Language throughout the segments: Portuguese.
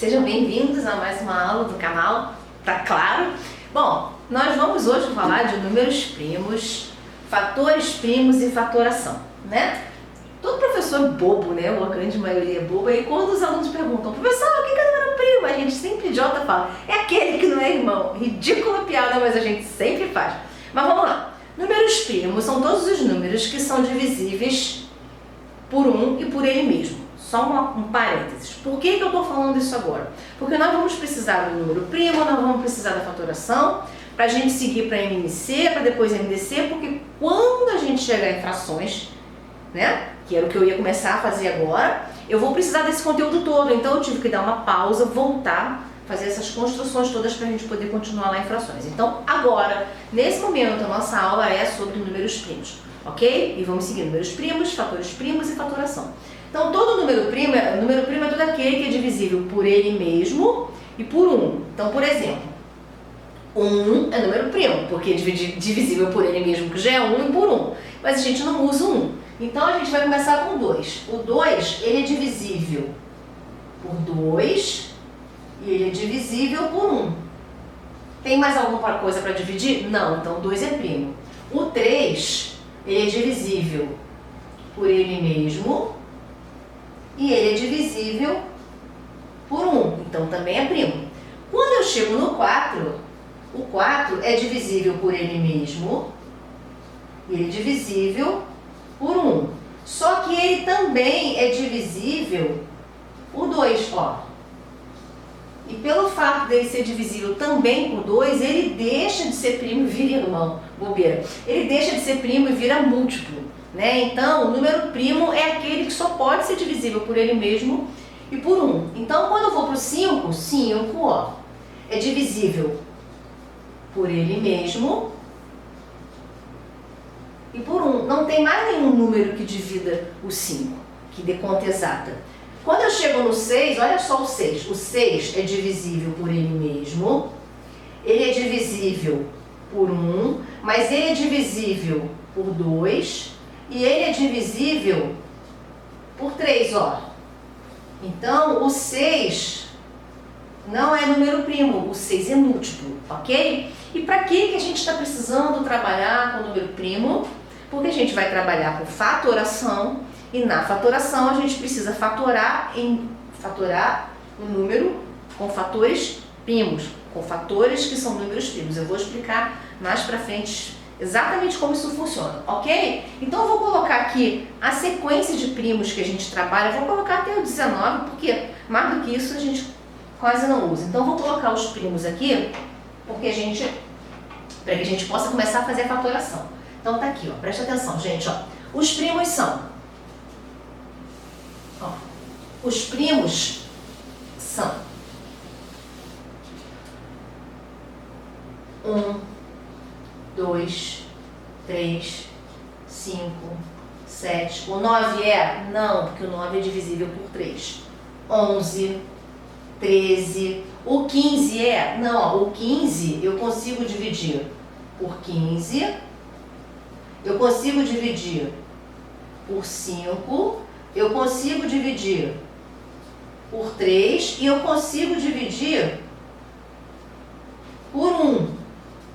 Sejam bem-vindos a mais uma aula do canal, tá claro? Bom, nós vamos hoje falar de números primos, fatores primos e fatoração, né? Todo professor bobo, né? Uma grande maioria é boba, e quando os alunos perguntam, professor, o que é número primo? A gente sempre idiota fala, é aquele que não é irmão. Ridícula piada, mas a gente sempre faz. Mas vamos lá. Números primos são todos os números que são divisíveis por um e por ele mesmo. Só um parênteses. Por que eu estou falando isso agora? Porque nós vamos precisar do número primo, nós vamos precisar da fatoração, para a gente seguir para MMC, para depois MDC, porque quando a gente chegar em frações, né, que era o que eu ia começar a fazer agora, eu vou precisar desse conteúdo todo. Então eu tive que dar uma pausa, voltar, fazer essas construções todas para a gente poder continuar lá em frações. Então agora, nesse momento, a nossa aula é sobre números primos, ok? E vamos seguir números primos, fatores primos e fatoração. Então todo número primo é todo aquele que é divisível por ele mesmo e por 1. Então, por exemplo, 1 é número primo, porque é divisível por ele mesmo, que já é 1, e por 1. Mas a gente não usa o 1. Então a gente vai começar com 2. O 2, ele é divisível por 2 e ele é divisível por 1. Tem mais alguma coisa para dividir? Não, então 2 é primo. O 3, ele é divisível por ele mesmo e ele é divisível por 1, então também é primo. Quando eu chego no 4, o 4 é divisível por ele mesmo e ele é divisível por 1. Só que ele também é divisível por 2, ó. E pelo fato dele ser divisível também por 2, ele deixa de ser primo e vira irmão, bobeira. Ele deixa de ser primo e vira múltiplo. Né? Então, o número primo é aquele que só pode ser divisível por ele mesmo e por 1. Então, quando eu vou para o 5, 5 ó, é divisível por ele mesmo e por 1. Não tem mais nenhum número que divida o 5, que dê conta exata. Quando eu chego no 6, olha só o 6. O 6 é divisível por ele mesmo, ele é divisível por 1, mas ele é divisível por 2 e ele é divisível por 3, ó. Então, o 6 não é número primo, o 6 é múltiplo, ok? E para que a gente está precisando trabalhar com número primo? Porque a gente vai trabalhar com fatoração, e na fatoração a gente precisa fatorar o número com fatores primos, com fatores que são números primos. Eu vou explicar mais para frente exatamente como isso funciona, ok? Então eu vou colocar aqui a sequência de primos que a gente trabalha, eu vou colocar até o 19, porque mais do que isso a gente quase não usa. Então eu vou colocar os primos aqui, porque para que a gente possa começar a fazer a fatoração. Então tá aqui, ó, presta atenção, gente, ó. Os primos são, ó, os primos são 1, 2, 3, 5, 7. O 9 é? Não, porque o 9 é divisível por 3. 11, 13. O 15 é? Não, o 15 eu consigo dividir por 15. Eu consigo dividir por 5. Eu consigo dividir por 3. E eu consigo dividir por 1.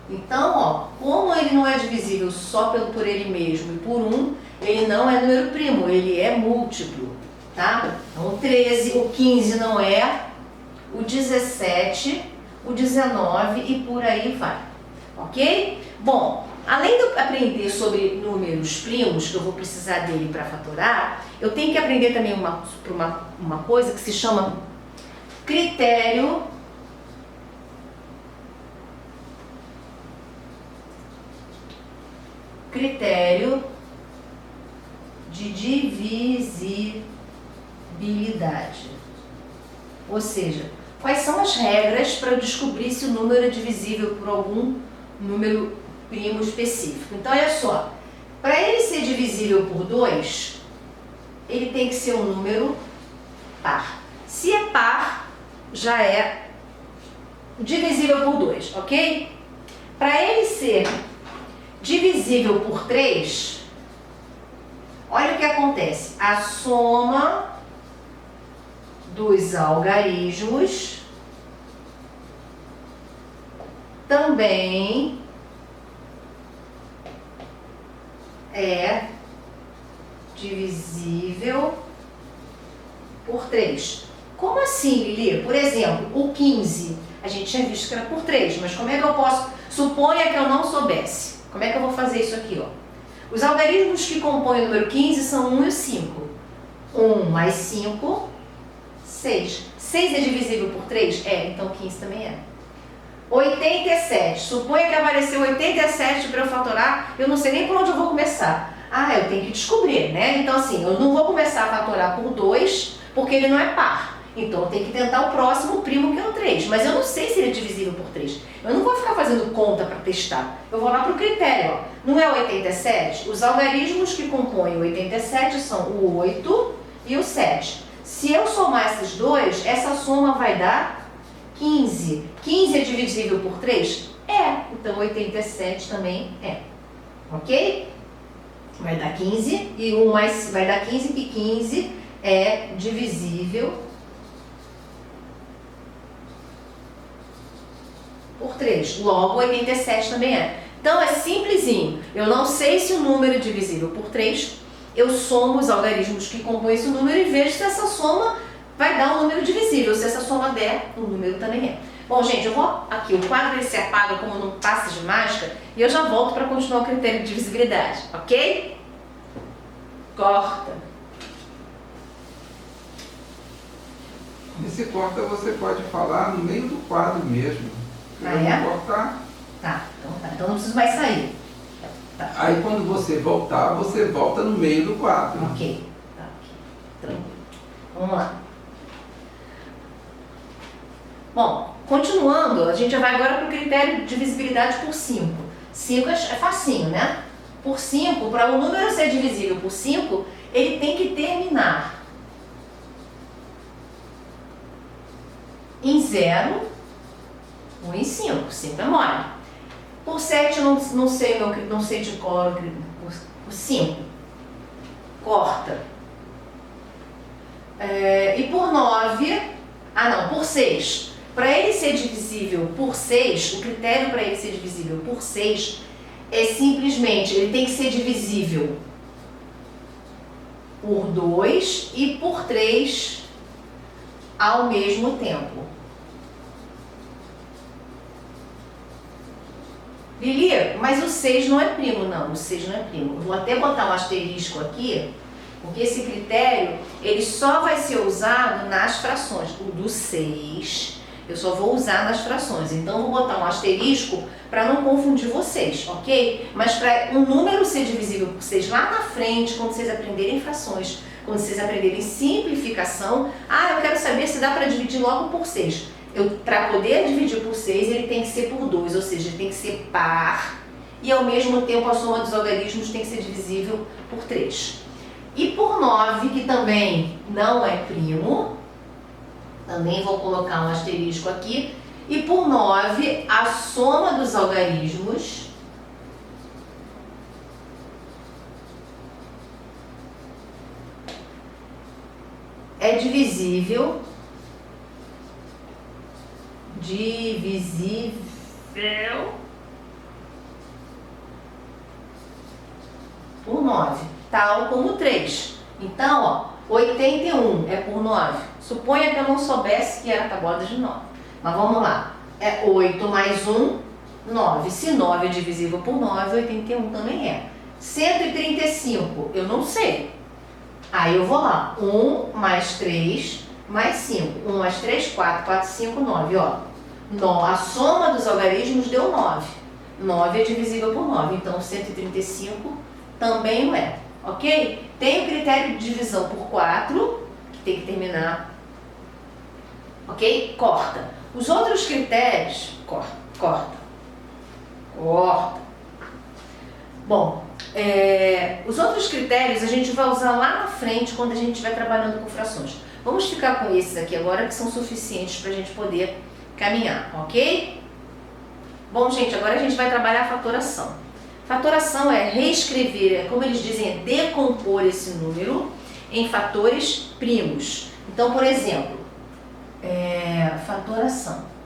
Então, ó, como ele não é divisível só por ele mesmo e por 1, ele não é número primo, ele é múltiplo, tá? Então, o 13, o 15 não é, o 17, o 19 e por aí vai, ok? Bom, além de eu aprender sobre números primos, que eu vou precisar dele para fatorar, eu tenho que aprender também uma coisa que se chama critério de divisibilidade. Ou seja, quais são as regras para eu descobrir se o número é divisível por algum número primo específico. Então, olha só, para ele ser divisível por 2, ele tem que ser um número par. Se é par, já é divisível por 2, ok? Para ele ser divisível por 3, olha o que acontece. A soma dos algarismos também é divisível por 3. Como assim, Lili? Por exemplo, o 15, a gente tinha visto que era por 3, mas como é que eu posso... Suponha que eu não soubesse. Como é que eu vou fazer isso aqui, ó? Os algarismos que compõem o número 15 são 1 e 5. 1 mais 5, 6. 6 é divisível por 3? É, então 15 também é. 87. Suponha que apareceu 87 para eu fatorar, eu não sei nem por onde eu vou começar. Ah, eu tenho que descobrir, né? Então assim, eu não vou começar a fatorar por 2, porque ele não é par. Então eu tenho que tentar o próximo primo, que é o 3. Mas eu não sei se ele é divisível por 3. Eu não vou ficar fazendo conta para testar. Eu vou lá para o critério, ó. Não é 87? Os algarismos que compõem o 87 são o 8 e o 7. Se eu somar esses dois, essa soma vai dar 15. 15 é divisível por 3? É. Então 87 também é. Ok? Vai dar 15 e 1 mais... Vai dar 15 que 15 é divisível por 3. Logo, 87 também é. Então, é simplesinho. Eu não sei se o número é divisível por 3. Eu somo os algarismos que compõem esse número e vejo se essa soma vai dar um número divisível. Se essa soma der, o número também é. Bom, gente, eu vou aqui. O quadro ele se apaga como num passe de mágica e eu já volto para continuar o critério de divisibilidade. Ok? Corta. Esse corta você pode falar no meio do quadro mesmo. Ah, é? Cortar. Tá. Então não preciso mais sair. Tá. Aí quando você voltar, você volta no meio do quadro. Ok. Tá, ok. Tranquilo. Vamos lá. Bom, continuando, a gente vai agora para o critério de divisibilidade por 5. 5 é facinho, né? Por 5, para o número ser divisível por 5, ele tem que terminar em 0, 1 em 5. 5 é mole. Por 7, eu não sei de cor. Por 5, corta. E por 9, por 6. Para ele ser divisível por 6, o critério para ele ser divisível por 6 é simplesmente, ele tem que ser divisível por 2 e por 3 ao mesmo tempo. Lili, mas o 6 não é primo, não. O 6 não é primo. Eu vou até botar um asterisco aqui, porque esse critério, ele só vai ser usado nas frações. O do 6, eu só vou usar nas frações. Então, eu vou botar um asterisco para não confundir vocês, ok? Mas para um número ser divisível por 6 lá na frente, quando vocês aprenderem frações, quando vocês aprenderem simplificação, eu quero saber se dá para dividir logo por 6. Para poder dividir por 6, ele tem que ser por 2, ou seja, ele tem que ser par, e ao mesmo tempo a soma dos algarismos tem que ser divisível por 3. E por 9, que também não é primo, também vou colocar um asterisco aqui, e por 9, a soma dos algarismos é divisível por 9, tal como 3. Então, 81 é por 9. Suponha que eu não soubesse que era tabuada de 9. Mas vamos lá. É 8 mais 1, 9. Se 9 é divisível por 9, 81 também é. 135, eu não sei. Aí eu vou lá. 1 mais 3 mais 5. 1 mais 3, 4. 4, 5, 9. Ó. A soma dos algarismos deu 9. 9 é divisível por 9. Então, 135 também não é. Ok? Tem o critério de divisão por 4, que tem que terminar. Ok? Corta. Os outros critérios... Corta. Bom, os outros critérios a gente vai usar lá na frente quando a gente estiver trabalhando com frações. Vamos ficar com esses aqui agora, que são suficientes para a gente poder caminhar, ok? Bom, gente, agora a gente vai trabalhar a fatoração. Fatoração é reescrever, como eles dizem, é decompor esse número em fatores primos. Então, por exemplo, fatoração.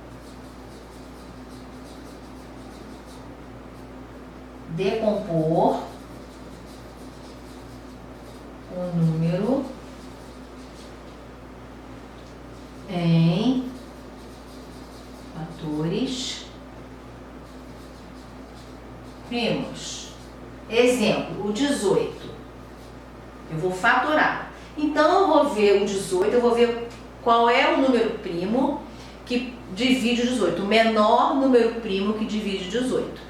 Decompor o número em fatores primos. Exemplo, o 18. Eu vou fatorar. Então, eu vou ver o 18, eu vou ver qual é o número primo que divide o 18. O menor número primo que divide 18.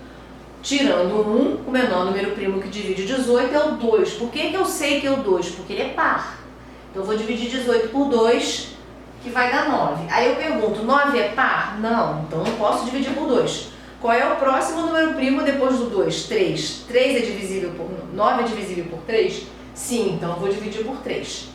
Tirando 1, o menor número primo que divide 18 é o 2. Por que eu sei que é o 2? Porque ele é par. Então, eu vou dividir 18 por 2, que vai dar 9. Aí eu pergunto, 9 é par? Não, então não posso dividir por 2. Qual é o próximo número primo depois do 2? 3. 3 é divisível por 9 é divisível por 3? Sim, então eu vou dividir por 3.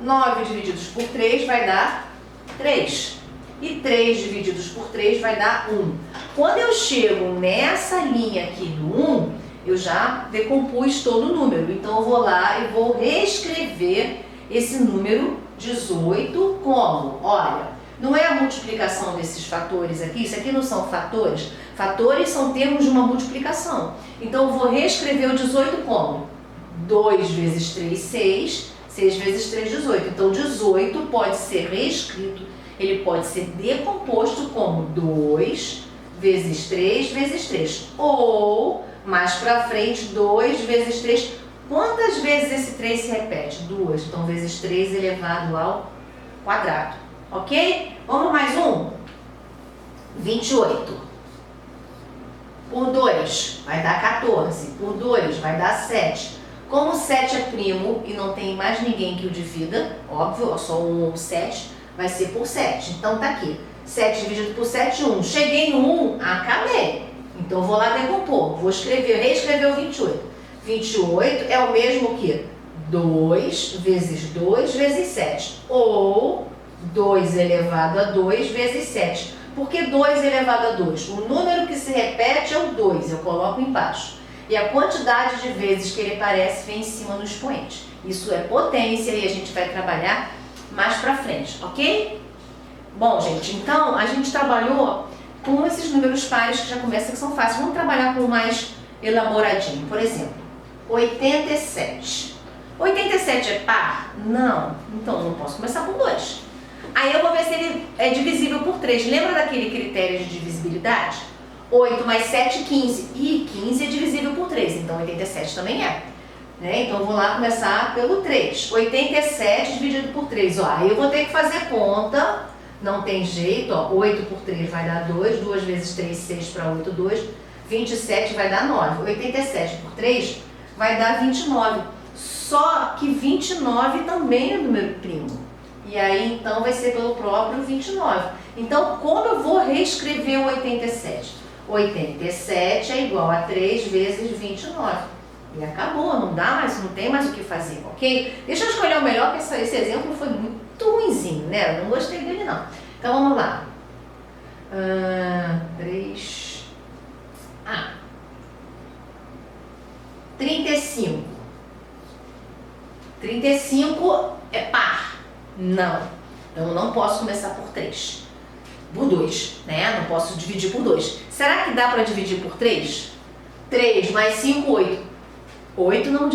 9 divididos por 3 vai dar 3. E 3 divididos por 3 vai dar 1. Quando eu chego nessa linha aqui do 1, eu já decompus todo o número. Então eu vou lá e vou reescrever esse número 18 como? Olha, não é a multiplicação desses fatores aqui, isso aqui não são fatores. Fatores são termos de uma multiplicação. Então eu vou reescrever o 18 como? 2 vezes 3, 6. 6 vezes 3, 18. Então 18 pode ser reescrito, ele pode ser decomposto como 2 vezes 3 vezes 3. Ou, mais pra frente, 2 vezes 3. Quantas vezes esse 3 se repete? 2. Então, vezes 3 elevado ao quadrado. Ok? Vamos mais um? 28. Por 2 vai dar 14. Por 2 vai dar 7. Como 7 é primo e não tem mais ninguém que o divida, óbvio, só 1 ou 7, vai ser por 7. Então tá aqui. 7 dividido por 7, 1. Cheguei no 1, acabei. Então vou lá decompor. Vou reescrever o 28. 28 é o mesmo que 2 vezes 2 vezes 7. Ou 2 elevado a 2 vezes 7. Por que 2 elevado a 2? O número que se repete é o 2, eu coloco embaixo. E a quantidade de vezes que ele aparece vem em cima no expoente. Isso é potência e a gente vai trabalhar mais pra frente, ok? Bom, gente, então a gente trabalhou com esses números pares que já começam, que são fáceis. Vamos trabalhar com o mais elaboradinho. Por exemplo, 87. 87 é par? Não. Então não posso começar por 2. Aí eu vou ver se ele é divisível por 3. Lembra daquele critério de divisibilidade? 8 mais 7, 15. E 15 é divisível por 3, então 87 também é. Né? Então eu vou lá começar pelo 3. 87 dividido por 3. Ó, aí eu vou ter que fazer conta, não tem jeito. Ó, 8 por 3 vai dar 2. 2 vezes 3, 6 para 8, 2. 27 vai dar 9. 87 por 3 vai dar 29. Só que 29 também é número primo. E aí então vai ser pelo próprio 29. Então como eu vou reescrever o 87? 87 é igual a 3 vezes 29. E acabou, não dá mais, não tem mais o que fazer, ok? Deixa eu escolher o melhor, porque esse exemplo foi muito ruinzinho, né? Eu não gostei dele não. Então vamos lá. 35. 35 é par? Não. Então eu não posso começar por 3. Por 2, né? Não posso dividir por 2. Será que dá para dividir por 3? 3 mais 5, 8. 8 não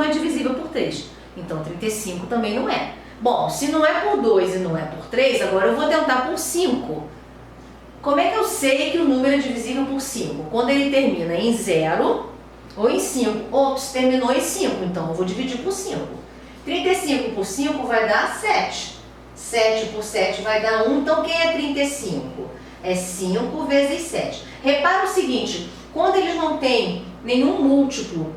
é divisível por 3. Então 35 também não é. Bom, se não é por 2 e não é por 3, agora eu vou tentar por 5. Como é que eu sei que o número é divisível por 5? Quando ele termina em 0 ou em 5. Ops, terminou em 5, então eu vou dividir por 5. 35 por 5 vai dar 7. 7 por 7 vai dar 1, então quem é 35? É 5 vezes 7. Repara o seguinte, quando eles não têm nenhum múltiplo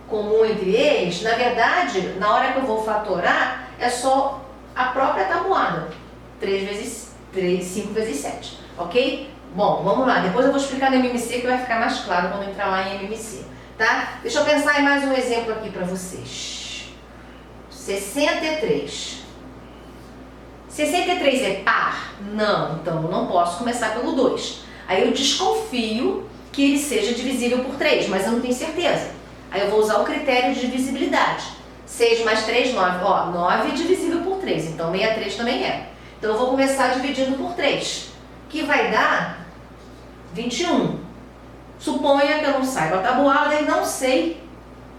comum entre eles, na verdade, na hora que eu vou fatorar, é só a própria tabuada. 3 vezes 3, 5 vezes 7, ok? Bom, vamos lá, depois eu vou explicar no MMC que vai ficar mais claro quando entrar lá em MMC, tá? Deixa eu pensar em mais um exemplo aqui para vocês. 63. 63 é par? Não, então eu não posso começar pelo 2. Aí eu desconfio que ele seja divisível por 3, mas eu não tenho certeza. Aí eu vou usar o critério de divisibilidade. 6 mais 3, 9. Ó, 9 é divisível por 3, então 63 também é. Então eu vou começar dividindo por 3, que vai dar 21. Suponha que eu não saiba a tabuada e não sei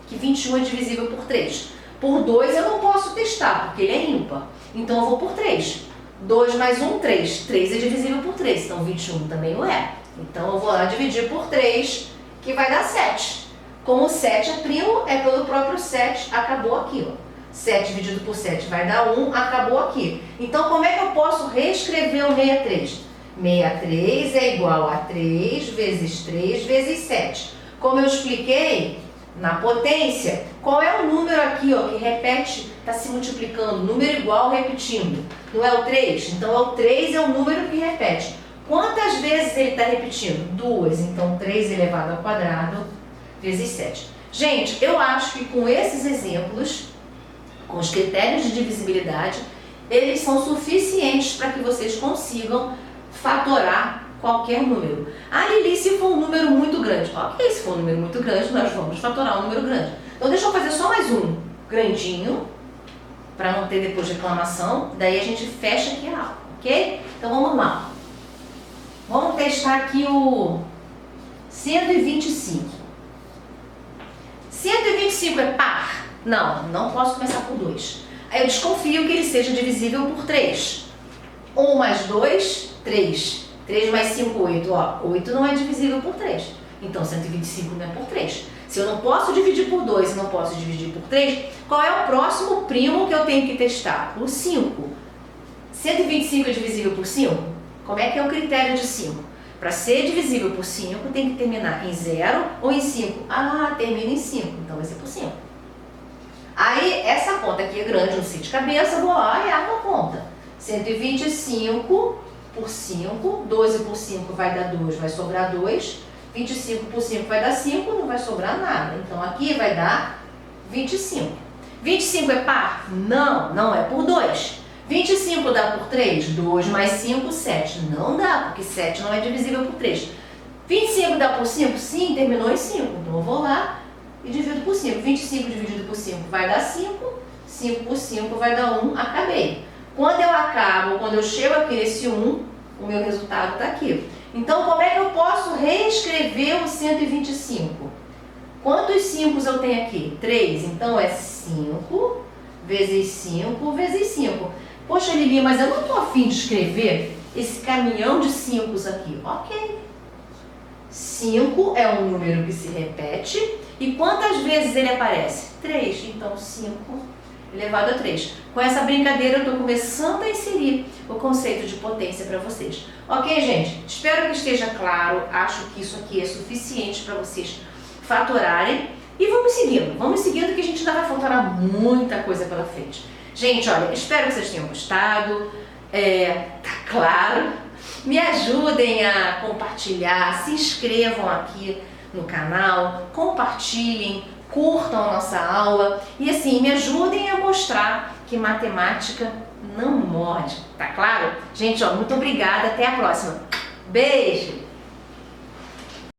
que 21 é divisível por 3. Por 2 eu não posso testar, porque ele é ímpar. Então eu vou por 3. 2 mais 1, 3. 3 é divisível por 3, então 21 também o é. Então eu vou lá dividir por 3, que vai dar 7. Como 7 é primo, é pelo próprio 7, acabou aqui, ó. 7 dividido por 7 vai dar 1, acabou aqui. Então como é que eu posso reescrever o 63? 63 é igual a 3 vezes 3 vezes 7. Como eu expliquei, na potência, qual é o número aqui, ó, que repete, está se multiplicando, número igual repetindo? Não é o 3? Então o 3 é o número que repete. Quantas vezes ele está repetindo? 2, então 3 elevado ao quadrado vezes 7. Gente, eu acho que com esses exemplos, com os critérios de divisibilidade, eles são suficientes para que vocês consigam fatorar qualquer número. Ah, Lili, se for um número muito grande. Ok, se for um número muito grande, nós vamos fatorar um número grande. Então deixa eu fazer só mais um grandinho, para não ter depois reclamação. Daí a gente fecha aqui a aula, ok? Então vamos lá. Vamos testar aqui o 125. 125 é par? Não, não posso começar por 2. Aí eu desconfio que ele seja divisível por 3. 1 mais 2, 3. 3 mais 5, 8. Ó, 8 não é divisível por 3. Então 125 não é por 3. Se eu não posso dividir por 2 e não posso dividir por 3, qual é o próximo primo que eu tenho que testar? O 5. 125 é divisível por 5? Como é que é o critério de 5? Para ser divisível por 5, tem que terminar em 0 ou em 5. Ah, termina em 5, então vai ser por 5. Aí, essa conta aqui é grande, não sei de cabeça, vou lá e armo a conta. 125 por 5, 12 por 5 vai dar 2, vai sobrar 2. 25 por 5 vai dar 5, não vai sobrar nada. Então, aqui vai dar 25. 25 é par? Não, não é por 2. 25 dá por 3? 2 mais 5, 7. Não dá, porque 7 não é divisível por 3. 25 dá por 5? Sim, terminou em 5. Então, eu vou lá e divido por 5. 25 dividido por 5 vai dar 5. 5 por 5 vai dar 1. Acabei. Quando eu acabo, quando eu chego aqui nesse 1, o meu resultado está aqui. Então, como é que eu posso reescrever o 125? Quantos 5 eu tenho aqui? 3. Então, é 5 vezes 5 vezes 5. Poxa, Lili, mas eu não estou a fim de escrever esse caminhão de 5 aqui. Ok. 5 é um número que se repete. E quantas vezes ele aparece? 3. Então, 5 elevado a 3. Com essa brincadeira, eu estou começando a inserir o conceito de potência para vocês. Ok, gente? Espero que esteja claro. Acho que isso aqui é suficiente para vocês fatorarem. E vamos seguindo que a gente ainda vai fatorar muita coisa pela frente. Gente, olha, espero que vocês tenham gostado. Tá claro? Me ajudem a compartilhar, se inscrevam aqui no canal, compartilhem, curtam a nossa aula e assim, me ajudem a mostrar que matemática não morde, tá claro? Gente, ó, muito obrigada, até a próxima. Beijo!